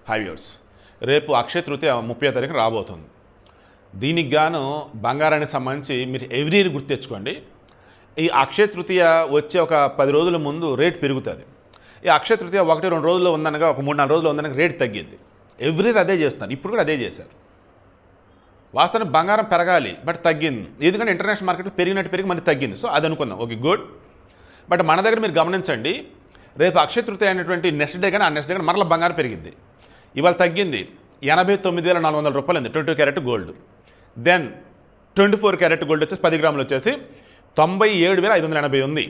Hi viewers, రేపు అక్షయ తృతీయ 30వ తారీఖు రాబోతుంది. దీనికి గాను బంగారానికి సంబంధించి మీరు ఎవ్రీ ఇయర్ గుర్తు తెచ్చుకోండి. ఈ అక్షయ తృతీయ వచ్చే ఒక 10 రోజుల ముందు రేట్ పెరుగుతుంది. ఈ అక్షయ తృతీయ 1-2 రోజుల్లో ఉందనగా ఒక 3-4 రోజుల్లో ఉందనగా రేట్ తగ్గింది. ఎవ్రీ ఇయర్ అదే చేస్తున్నారు, ఇప్పుడు కూడా అదే చేశారు. వాస్తవానికి బంగారం పెరగాలి, బట్ తగ్గింది. ఎందుకంటే ఇంటర్నేషనల్ మార్కెట్లో పెరిగి మళ్ళీ తగ్గింది. సో అది అనుకుందాం, ఓకే గుడ్. బట్ మన దగ్గర మీరు గమనించండి, రేపు అక్షయ తృతీయ అయినటువంటి నెక్స్ట్ డే కానీ ఆ నెక్స్ట్ డే కానీ మరలా బంగారం పెరిగింది. ఇవాళ తగ్గింది, 89,400 రూపాయలు ఉంది 22 carat gold. Then 24 carat gold వచ్చేసి 10 గ్రాములు వచ్చేసి 97,580 ఉంది.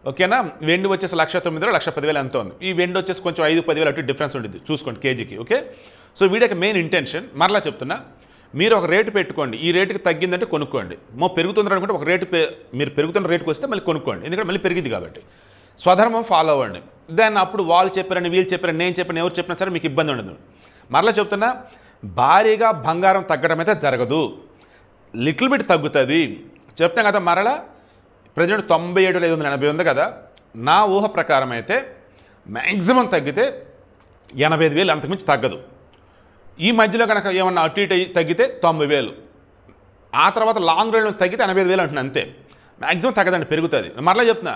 ఓకేనా. వెండి వచ్చేసి 1,09,000 1,10,000 ఎంత ఉంది. ఈ వెండి వచ్చేసి కొంచెం 5-10,000 అటు డిఫరెన్స్ ఉంటుంది, చూసుకోండి కేజీకి. ఓకే. సో వీడికి మెయిన్ ఇంటెన్షన్ మరలా చెప్తున్నా, మీరు ఒక రేటు పెట్టుకోండి, ఈ రేటుకి తగ్గిందంటే కొనుక్కోండి. పెరుగుతుంది అనుకుంటే ఒక రేటు మీరు పెరుగుతున్న రేటుకి వస్తే మళ్ళీ కొనుక్కోండి, ఎందుకంటే మళ్ళీ పెరిగింది కాబట్టి. స్వధర్మం ఫాలో అవ్వండి. దెన్ అప్పుడు వాళ్ళు చెప్పారని వీళ్ళు చెప్పారని నేను చెప్పాను ఎవరు చెప్పినా సరే మీకు ఇబ్బంది ఉండదు. మరలా చెప్తున్నా, భారీగా బంగారం తగ్గడం అయితే జరగదు, లిటిల్ బిట్ తగ్గుతుంది చెప్తాం కదా. మరలా ప్రజెంట్ 97,580 ఉంది కదా, నా ఊహ ప్రకారం అయితే మ్యాక్సిమం తగ్గితే 85,000, అంతకుమించి తగ్గదు. ఈ మధ్యలో కనుక ఏమన్నా అటు ఇటు తగ్గితే 90,000, ఆ తర్వాత లాంగ్ రన్లో తగ్గితే 85,000 అంటున్నా, అంతే. మ్యాక్సిమం తగ్గదండి, పెరుగుతుంది. మరలా చెప్తున్నా,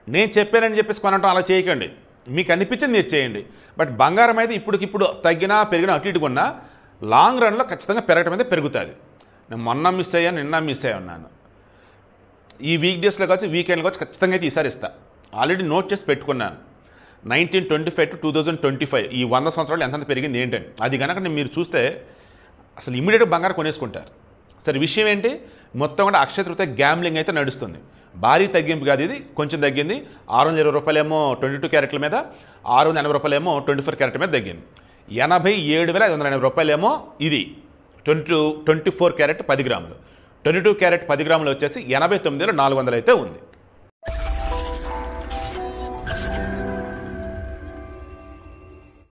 నేను చెప్పానని చెప్పేసి కొనటం అలా చేయకండి, మీకు అనిపించింది మీరు చేయండి. బట్ బంగారం అయితే ఇప్పటికిప్పుడు తగ్గినా పెరిగినా అటు ఇటు కొన్నా లాంగ్ రన్లో ఖచ్చితంగా పెరగటం అయితే పెరుగుతుంది. నేను మొన్న మిస్ అయ్యాను, నిన్న మిస్ అయ్యి ఉన్నాను. ఈ వీక్ డేస్లో కావచ్చు వీకెండ్లో కావచ్చు ఖచ్చితంగా అయితే ఈసారి ఇస్తా. ఆల్రెడీ నోట్ చేసి పెట్టుకున్నాను. 1925 to 2025 ఈ 100 సంవత్సరాలు ఎంతంత పెరిగింది ఏంటని. అది కనుక మీరు చూస్తే అసలు ఇమీడియట్గా బంగారం కొనేసుకుంటారు. సరే, విషయం ఏంటి, మొత్తం కూడా అక్షయ తృతీయ గ్యాంబ్లింగ్ అయితే నడుస్తుంది. భారీ తగ్గింపు కాదు, ఇది కొంచెం తగ్గింది. 620 రూపాయలేమో 22 క్యారెట్ల మీద, 680 రూపాయలేమో 24 క్యారెట్ మీద తగ్గింది. 87,580 రూపాయలేమో ఇది 24 క్యారెట్ 10 గ్రాములు. 22 క్యారెట్ 10 గ్రాములు వచ్చేసి 89,400 అయితే ఉంది.